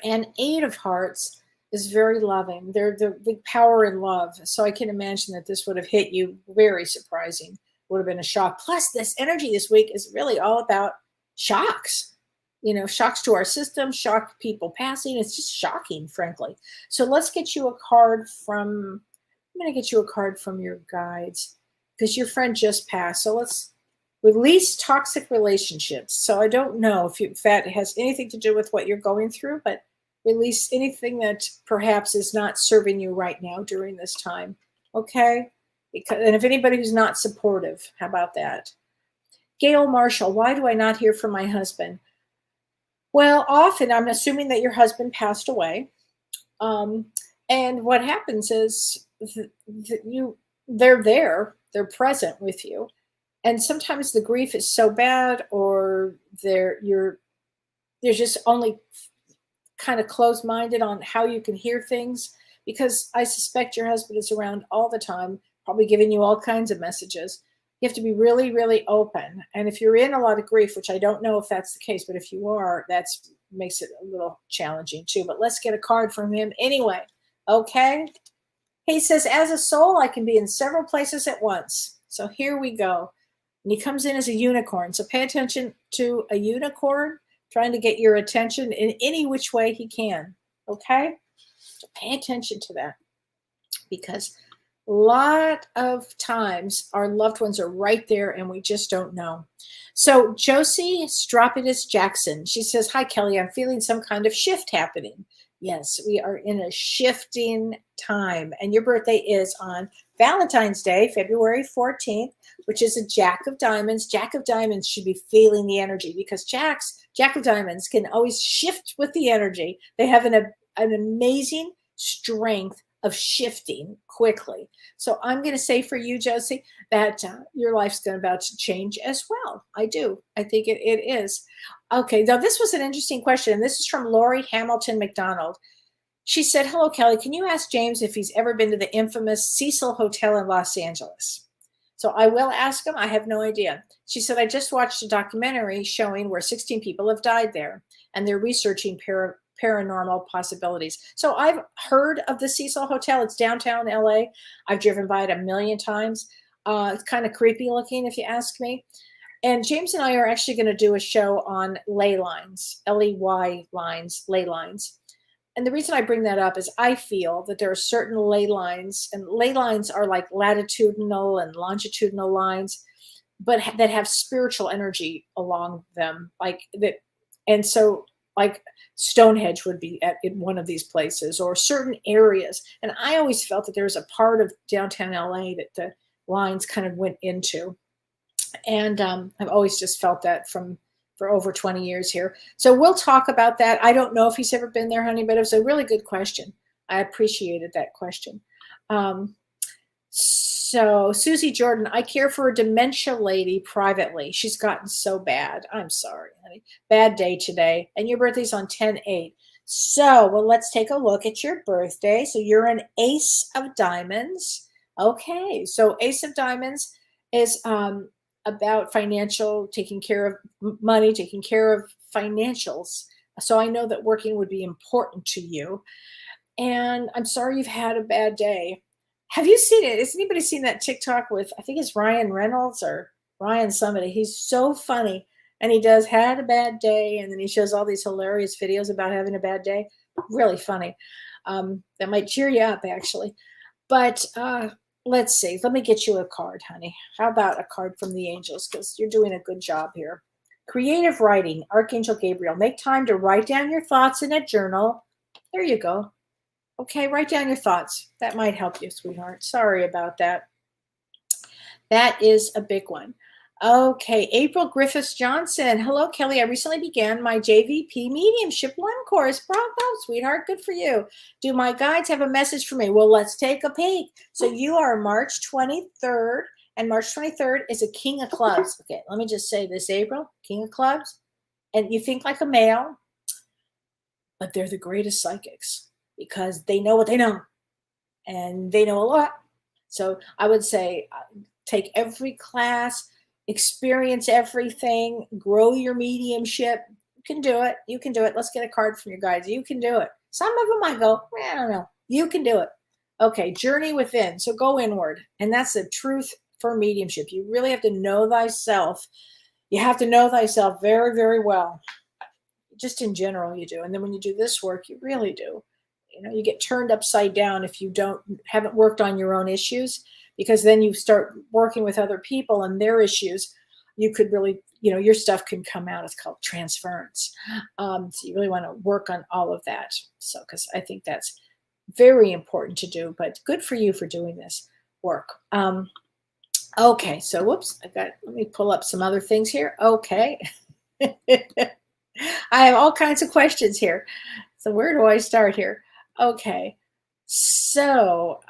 [SPEAKER 2] And 8 of hearts is very loving. They're the big power in love. So I can imagine that this would have hit you very surprising. Would have been a shock. Plus, this energy this week is really all about shocks. Shocks to our system, shock people passing. It's just shocking, frankly. So let's get you a card from, I'm going to get you a card from your guides because your friend just passed. So let's release toxic relationships. So I don't know if that has anything to do with what you're going through, but release anything that perhaps is not serving you right now during this time. Okay? And if anybody who's not supportive, how about that? Gail Marshall, why do I not hear from my husband? Well, often I'm assuming that your husband passed away. And what happens is they're there, they're present with you. And sometimes the grief is so bad, or you're just only kind of closed-minded on how you can hear things, because I suspect your husband is around all the time, probably giving you all kinds of messages. You have to be really, really open. And if you're in a lot of grief, which I don't know if that's the case, but if you are, that makes it a little challenging too. But let's get a card from him anyway. Okay? He says, as a soul, I can be in several places at once. So here we go. And he comes in as a unicorn. So pay attention to a unicorn trying to get your attention in any which way he can. Okay? So pay attention to that, because a lot of times our loved ones are right there and we just don't know. So Josie Stropidus Jackson, she says, hi, Kellee, I'm feeling some kind of shift happening. Yes, we are in a shifting time. And your birthday is on Valentine's Day, February 14th, which is a Jack of Diamonds. Jack of Diamonds should be feeling the energy, because Jack of Diamonds can always shift with the energy. They have an amazing strength of shifting quickly. So I'm going to say for you, Josie, that your life's about to change as well. I do. I think it is. Okay, now this was an interesting question, and this is from Lori Hamilton McDonald. She said, hello, Kellee, can you ask James if he's ever been to the infamous Cecil Hotel in Los Angeles? So I will ask him. I have no idea. She said, I just watched a documentary showing where 16 people have died there, and they're researching paranormal possibilities. So I've heard of the Cecil Hotel. It's downtown LA. I've driven by it a million times. It's kind of creepy looking, if you ask me. And James and I are actually going to do a show on ley lines, L-E-Y lines, ley lines. And the reason I bring that up is I feel that there are certain ley lines, and ley lines are like latitudinal and longitudinal lines, but that have spiritual energy along them, like that. And so, like Stonehenge would be in one of these places, or certain areas. And I always felt that there's a part of downtown LA that the lines kind of went into. And I've always just felt that for over 20 years here. So we'll talk about that. I don't know if he's ever been there, honey, but it was a really good question. I appreciated that question. So Susie Jordan, I care for a dementia lady privately. She's gotten so bad. I'm sorry, honey. Bad day today. And your birthday's on 10/8. So, well, let's take a look at your birthday. So you're an Ace of Diamonds. Okay, so Ace of Diamonds is about financial, taking care of money, taking care of financials. So I know that working would be important to you. And I'm sorry you've had a bad day. Have you seen it? Has anybody seen that TikTok with, I think it's Ryan Reynolds or Ryan somebody? He's so funny. And he does had a bad day. And then he shows all these hilarious videos about having a bad day. Really funny. That might cheer you up, actually. But let's see. Let me get you a card, honey. How about a card from the angels? Because you're doing a good job here. Creative writing, Archangel Gabriel. Make time to write down your thoughts in a journal. There you go. Okay, write down your thoughts. That might help you, sweetheart. Sorry about that. That is a big one. Okay, April Griffiths Johnson. Hello, Kelly. I recently began my JVP Mediumship 1 course. Bravo, sweetheart. Good for you. Do my guides have a message for me? Well, let's take a peek. So you are March 23rd, and March 23rd is a King of Clubs. Okay, let me just say this, April, King of Clubs. And you think like a male, but they're the greatest psychics because they know what they know, and they know a lot. So I would say take every class, experience everything, grow your mediumship. You can do it. You can do it. Let's get a card from your guides. You can do it. Some of them might go, I don't know. You can do it. Okay, journey within. So go inward. And that's the truth for mediumship. You really have to know thyself. You have to know thyself very, very well. Just in general, you do. And then when you do this work, you really do. You know, you get turned upside down if you haven't worked on your own issues, because then you start working with other people and their issues. You could really, your stuff can come out. It's called transference. So you really want to work on all of that. So, because I think that's very important to do, but good for you for doing this work. Okay, so whoops, let me pull up some other things here. Okay. I have all kinds of questions here. So where do I start here? Okay, so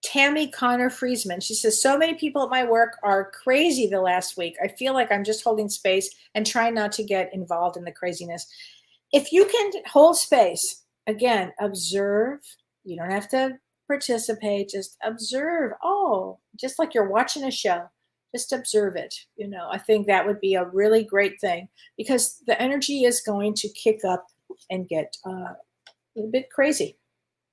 [SPEAKER 2] Tammy Connor Friesman, she says, so many people at my work are crazy the last week. I feel like I'm just holding space and trying not to get involved in the craziness. If you can hold space, again, observe. You don't have to participate, just observe. Oh, just like you're watching a show. Just observe it. I think that would be a really great thing, because the energy is going to kick up and get a bit crazy,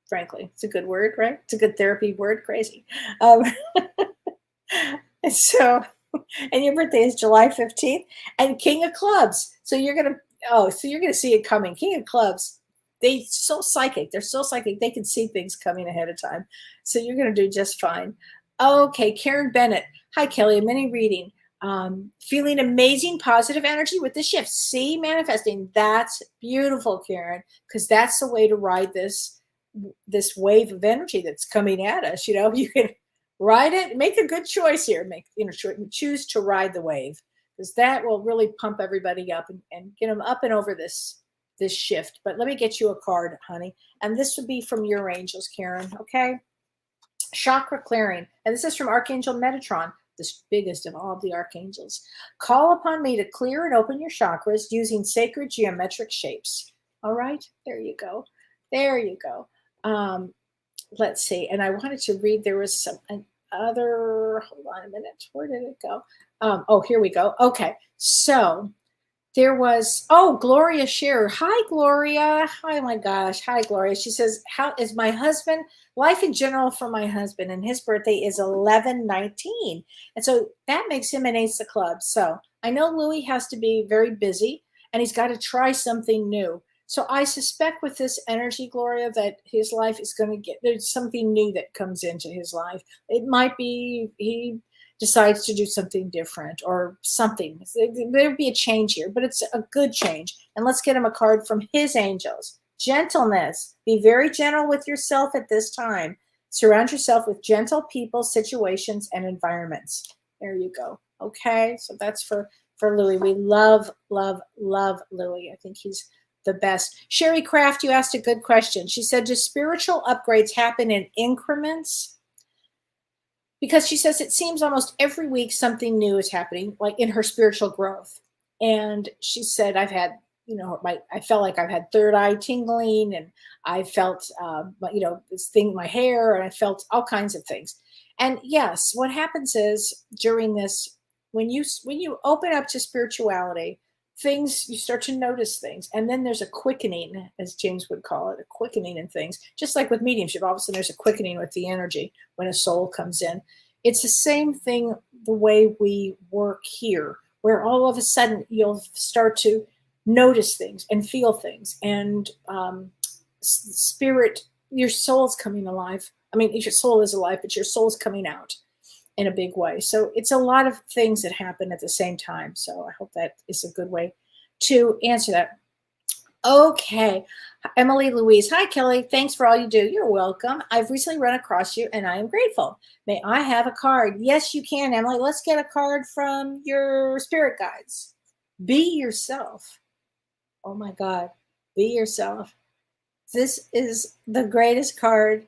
[SPEAKER 2] frankly. It's a good word, right? It's a good therapy word, crazy. And your birthday is July 15th, and King of Clubs. So you're going to see it coming. King of Clubs, they're so psychic. They're so psychic. They can see things coming ahead of time. So you're going to do just fine. Okay, Karen Bennett. Hi, Kelly. A mini reading. Feeling amazing positive energy with the shift. See, manifesting. That's beautiful, Karen, because that's the way to ride this wave of energy that's coming at us. You can ride it. Make a good choice here. Choose to ride the wave, because that will really pump everybody up and get them up and over this shift. But let me get you a card, honey. And this would be from your angels, Karen. Okay. Chakra clearing. And this is from Archangel Metatron, the biggest of all the archangels. Call upon me to clear and open your chakras using sacred geometric shapes. All right. There you go. There you go. Let's see. And I wanted to read, there was other, hold on a minute. Where did it go? Oh, here we go. Okay. So there was, Gloria Scherer. Hi, Gloria. Oh my gosh. Hi, Gloria. She says, how is my husband, life in general for my husband, and his birthday is 11/19. And so that makes him an ace of clubs. So I know Louis has to be very busy, and he's got to try something new. So I suspect with this energy, Gloria, that his life is going to there's something new that comes into his life. It might be he decides to do something different or something. There'd be a change here, but it's a good change. And let's get him a card from his angels. Gentleness. Be very gentle with yourself at this time. Surround yourself with gentle people, situations, and environments. There you go. Okay, so that's for Louis. We love, love, love Louis. I think he's the best. Sherry Craft, you asked a good question. She said, do spiritual upgrades happen in increments? Because she says it seems almost every week something new is happening, like in her spiritual growth. And she said, I've had, I felt like I've had third eye tingling, and I felt, this thing in my hair, and I felt all kinds of things. And yes, what happens is during this, when you open up to spirituality, you start to notice things. And then there's a quickening, as James would call it, a quickening in things. Just like with mediumship, all of a sudden there's a quickening with the energy when a soul comes in. It's the same thing the way we work here, where all of a sudden you'll start to notice things and feel things. And spirit, your soul's coming alive. I mean, your soul is alive, but your soul's coming out in a big way. So it's a lot of things that happen at the same time. So I hope that is a good way to answer that. Okay. Emily Louise. Hi, Kelly. Thanks for all you do. You're welcome. I've recently run across you and I am grateful. May I have a card? Yes, you can, Emily. Let's get a card from your spirit guides. Be yourself. Oh my God. Be yourself. This is the greatest card.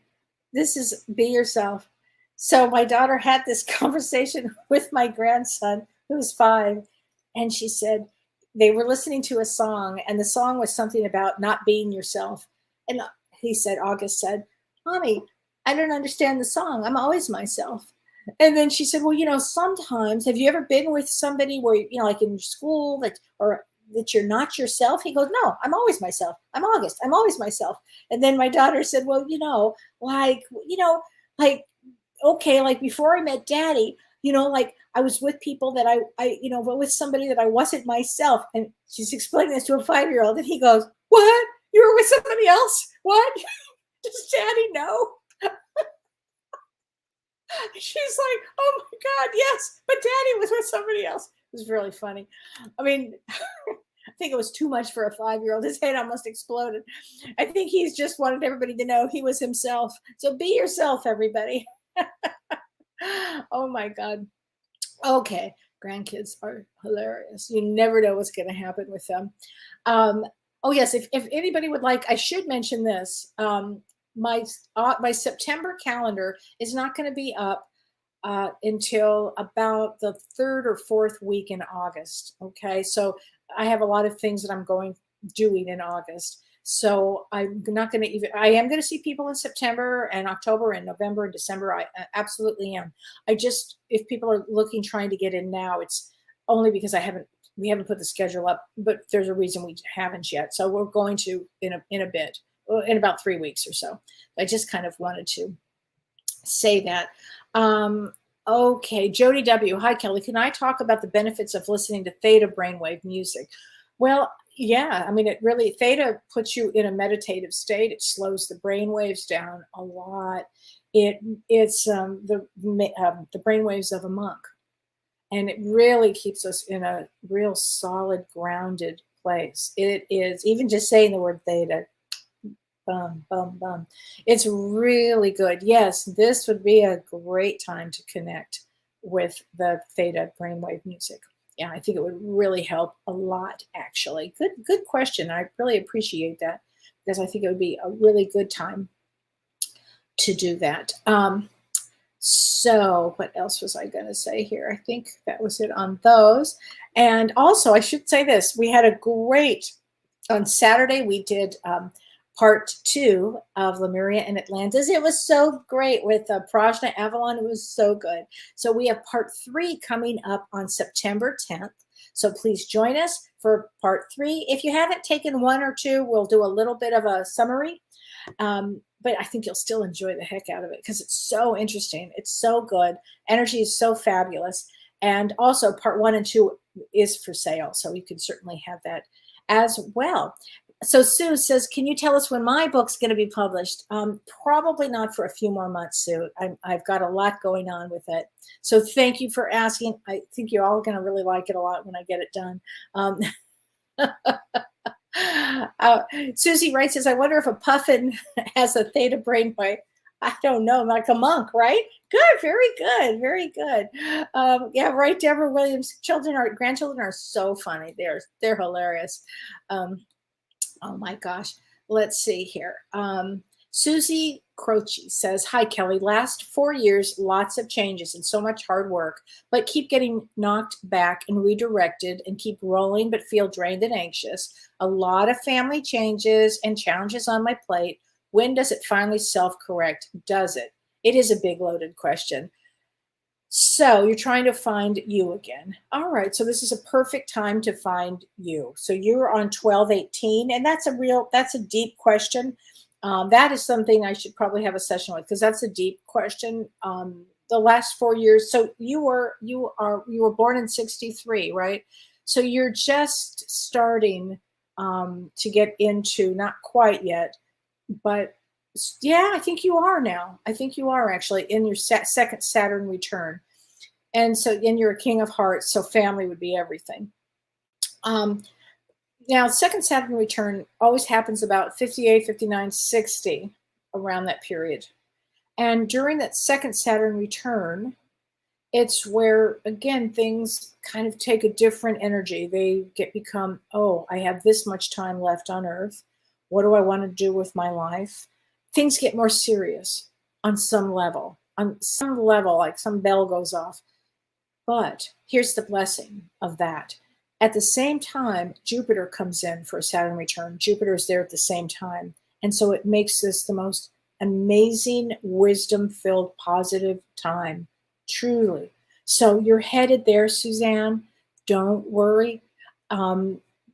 [SPEAKER 2] This is be yourself. So my daughter had this conversation with my grandson, who's 5, and she said they were listening to a song, and the song was something about not being yourself. And he said, August said, Mommy, I don't understand the song. I'm always myself. And then she said, well, sometimes, have you ever been with somebody where, like in school that you're not yourself? He goes, no, I'm always myself. I'm August. I'm always myself. And then my daughter said, well, like, okay, like before I met Daddy, like I was with people that with somebody that I wasn't myself. And she's explaining this to a 5-year-old, and he goes, what? You were with somebody else? What? Does Daddy know? She's like, oh my God, yes, but Daddy was with somebody else. It was really funny. I mean, I think it was too much for a 5-year-old. His head almost exploded. I think he's just wanted everybody to know he was himself. So be yourself, everybody. Oh my God. Okay. Grandkids are hilarious. You never know what's going to happen with them. Oh yes. If anybody would like, I should mention this. My September calendar is not going to be up until about the 3rd or 4th week in August. Okay. So I have a lot of things that I'm doing in August. So I'm not going to I am going to see people in September and October and November and December. I absolutely am. If people are trying to get in now, it's only because we haven't put the schedule up, but there's a reason we haven't yet. So we're going to in a bit, in about 3 weeks or so. I just kind of wanted to say that. Okay, Jody W. Hi, Kelly. Can I talk about the benefits of listening to theta brainwave music? Well, yeah. I mean, theta puts you in a meditative state. It slows the brain waves down a lot. It's the brainwaves of a monk, and it really keeps us in a real solid, grounded place. It is, even just saying the word theta, bum, bum, bum. It's really good. Yes, this would be a great time to connect with the theta brainwave music. Yeah, I think it would really help a lot, actually. Good question. I really appreciate that, because I think it would be a really good time to do that. So what else was I going to say here? I think that was it on those. And also, I should say this. We had on Saturday, we did part 2 of Lemuria and Atlantis. It was so great with Prajna Avalon. It was so good. So we have part 3 coming up on September 10th. So please join us for part 3. If you haven't taken 1 or 2, we'll do a little bit of a summary. But I think you'll still enjoy the heck out of it, because it's so interesting. It's so good. Energy is so fabulous. And also part 1 and 2 is for sale. So you can certainly have that as well. So Sue says, can you tell us when my book's going to be published? Probably not for a few more months, Sue. I've got a lot going on with it. So thank you for asking. I think you're all going to really like it a lot when I get it done. Susie Wright says, I wonder if a puffin has a theta brainwave. I don't know, like a monk, right? Good, very good, very good. Yeah, right, Deborah Williams. Grandchildren are so funny. They're hilarious. Oh my gosh. Let's see here. Susie Croce says, hi, Kelly. Last 4 years, lots of changes and so much hard work, but keep getting knocked back and redirected and keep rolling, but feel drained and anxious. A lot of family changes and challenges on my plate. When does it finally self-correct? Does it? It is a big loaded question. So you're trying to find you again. All right. So this is a perfect time to find you. So you're on 1218, and that's a deep question. That is something I should probably have a session with, because that's a deep question. The last 4 years. So you were born in 63, right? So you're just starting to get into, not quite yet, but yeah, I think you are now. I think you are actually in your second Saturn return. And you're a King of Hearts, so family would be everything. Now, second Saturn return always happens about 58, 59, 60, around that period. And during that second Saturn return, it's where, again, things kind of take a different energy. They become, oh, I have this much time left on Earth. What do I want to do with my life? Things get more serious on some level. On some level, like some bell goes off. But here's the blessing of that. At the same time, Jupiter comes in for a Saturn return. Jupiter is there at the same time. And so it makes this the most amazing, wisdom-filled, positive time, truly. So you're headed there, Suzanne. Don't worry.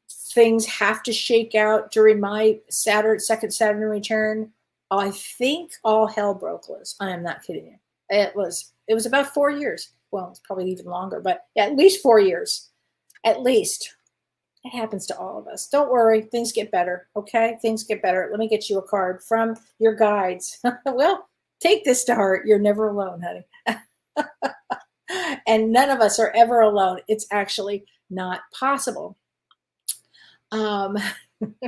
[SPEAKER 2] Things have to shake out during my second Saturn return. I think all hell broke loose. I am not kidding you. It was about 4 years. Well, it's probably even longer, but yeah, at least 4 years. At least. It happens to all of us. Don't worry. Things get better. Okay? Things get better. Let me get you a card from your guides. Well, take this to heart. You're never alone, honey. And none of us are ever alone. It's actually not possible.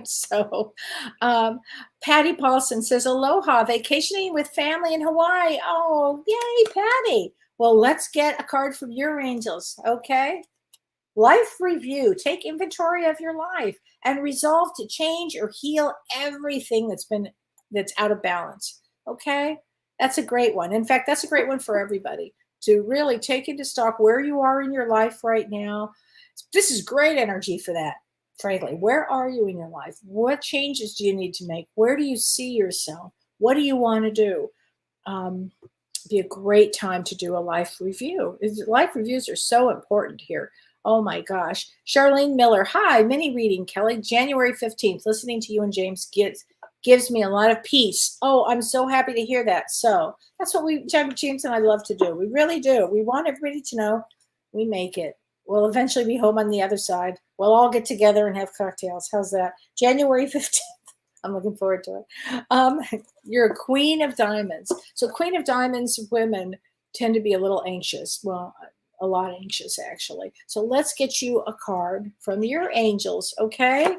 [SPEAKER 2] So Patty Paulson says, aloha, vacationing with family in Hawaii. Oh, yay, Patty. Well, let's get a card from your angels, okay? Life review. Take inventory of your life and resolve to change or heal everything that's out of balance, okay? That's a great one. In fact, that's a great one for everybody, to really take into stock where you are in your life right now. This is great energy for that. Frankly, where are you in your life? What changes do you need to make? Where do you see yourself? What do you want to do? Be a great time to do a life review. Life reviews are so important here. Oh my gosh. Charlene Miller, hi, mini reading, Kellee, January 15th. Listening to you and James gives me a lot of peace. Oh, I'm so happy to hear that. So that's what James and I love to do. We really do. We want everybody to know we make it. We'll eventually be home on the other side. We'll all get together and have cocktails. How's that? January 15th. I'm looking forward to it. You're a Queen of Diamonds. So Queen of Diamonds women tend to be a little anxious. Well, a lot anxious, actually. So let's get you a card from your angels, okay?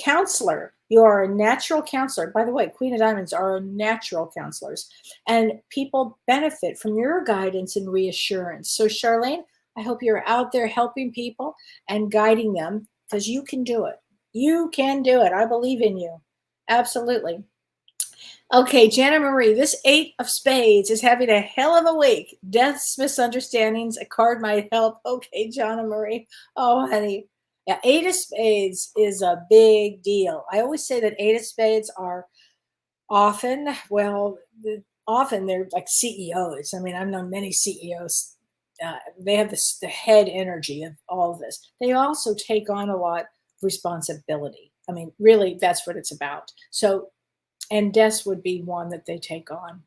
[SPEAKER 2] Counselor. You are a natural counselor. By the way, Queen of Diamonds are natural counselors. And people benefit from your guidance and reassurance. So Charlene, I hope you're out there helping people and guiding them, because you can do it. You can do it. I believe in you. Absolutely. Okay, Jana Marie, this 8 of Spades is having a hell of a week. Deaths, misunderstandings, a card might help. Okay, Jana Marie. Oh, honey. Yeah, 8 of Spades is a big deal. I always say that 8 of Spades are often they're like CEOs. I mean, I've known many CEOs. They have the head energy of all of this. They also take on a lot of responsibility. I mean, really, that's what it's about. So, and deaths would be one that they take on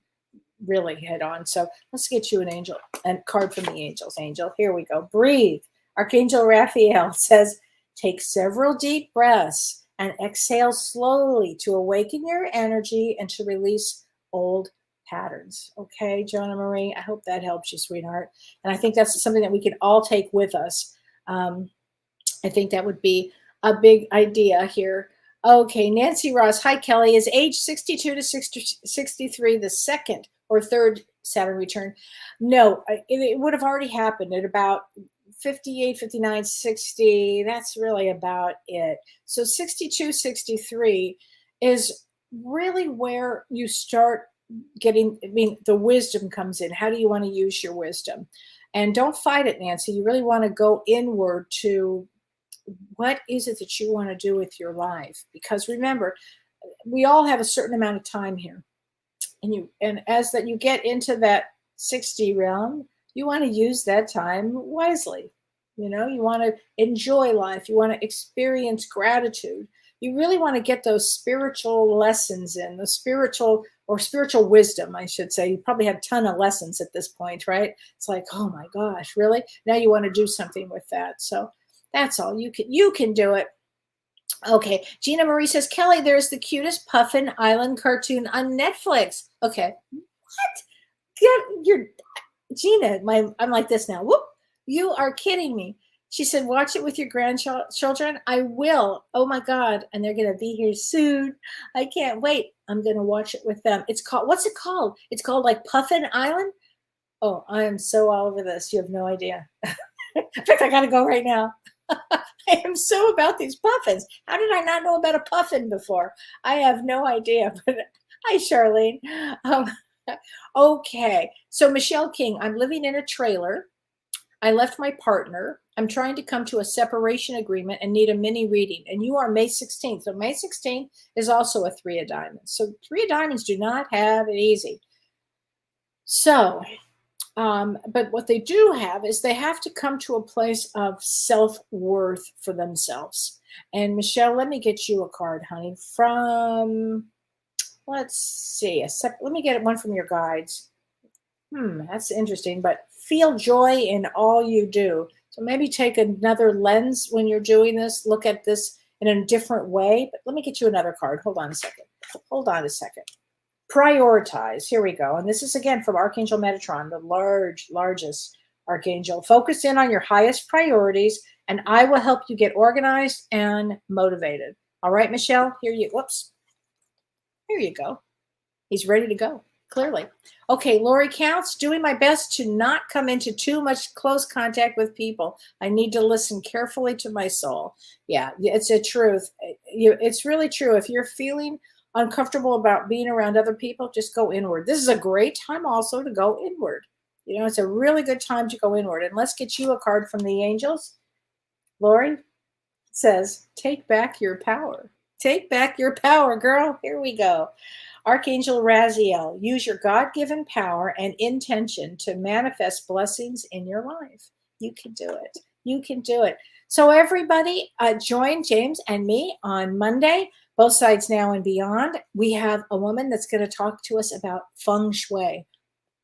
[SPEAKER 2] really head on. So let's get you a card from the angels. Angel, here we go. Breathe. Archangel Raphael says, take several deep breaths and exhale slowly to awaken your energy and to release old patterns. Okay, Jonna Marie, I hope that helps you, sweetheart. And I think that's something that we can all take with us. I think that would be a big idea here. Okay, Nancy Ross. Hi, Kellee. Is age 62 to 63 the second or third Saturn return? No, it would have already happened at about 58, 59, 60. That's really about it. So 62, 63 is really where you start getting, the wisdom comes in. How do you want to use your wisdom? And don't fight it, Nancy. You really want to go inward to what is it that you want to do with your life? Because remember, we all have a certain amount of time here. And as that you get into that 60 realm, you want to use that time wisely. You want to enjoy life. You want to experience gratitude. You really want to get those spiritual lessons in, the spiritual wisdom, I should say. You probably have a ton of lessons at this point, right? It's like, oh my gosh, really? Now you want to do something with that. So that's all. You can do it. Okay. Gina Marie says, Kellee, there's the cutest Puffin Island cartoon on Netflix. Okay. What? You're Gina, I'm like this now. Whoop. You are kidding me. She said, watch it with your grandchildren. I will. Oh my God. And they're going to be here soon. I can't wait. I'm going to watch it with them. It's called, what's it called? It's called like Puffin Island. Oh, I am so all over this. You have no idea. In fact, I got to go right now. I am so about these puffins. How did I not know about a puffin before? I have no idea. But hi, Charlene. Okay. So Michelle King, I'm living in a trailer. I left my partner. I'm trying to come to a separation agreement and need a mini reading. And you are May 16th. So May 16th is also a 3 of diamonds. So 3 of diamonds do not have it easy. So, but what they do have is they have to come to a place of self-worth for themselves. And Michelle, let me get you a card, honey, from, let's see, let me get one from your guides. That's interesting, but feel joy in all you do. So maybe take another lens when you're doing this. Look at this in a different way. But let me get you another card. Hold on a second. Hold on a second. Prioritize. Here we go. And this is again from Archangel Metatron, the largest archangel. Focus in on your highest priorities, and I will help you get organized and motivated. All right, Michelle. Here you go. He's ready to go. Clearly. Okay, Lori Counts, doing my best to not come into too much close contact with people. I need to listen carefully to my soul. Yeah, it's a truth. It's really true. If you're feeling uncomfortable about being around other people, just go inward. This is a great time also to go inward. You know, it's a really good time to go inward. And let's get you a card from the angels. Lori says, take back your power. Take back your power, girl. Here we go. Archangel Raphael, use your God-given power and intention to manifest blessings in your life. You can do it. You can do it. So everybody, join James and me on Monday, Both Sides Now and Beyond. We have a woman that's going to talk to us about feng shui,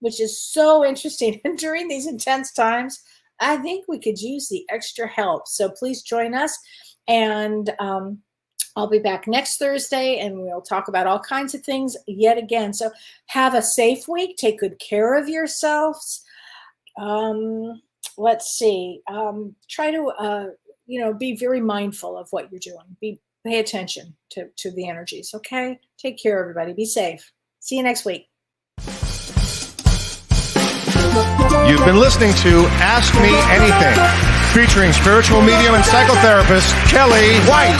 [SPEAKER 2] which is so interesting. And during these intense times, I think we could use the extra help. So please join us. And I'll be back next Thursday, and we'll talk about all kinds of things yet again. So have a safe week. Take good care of yourselves. Let's see. Try to, be very mindful of what you're doing. Pay attention to the energies, okay? Take care, everybody. Be safe. See you next week.
[SPEAKER 1] You've been listening to Ask Me Anything, featuring spiritual medium and psychotherapist Kellee White.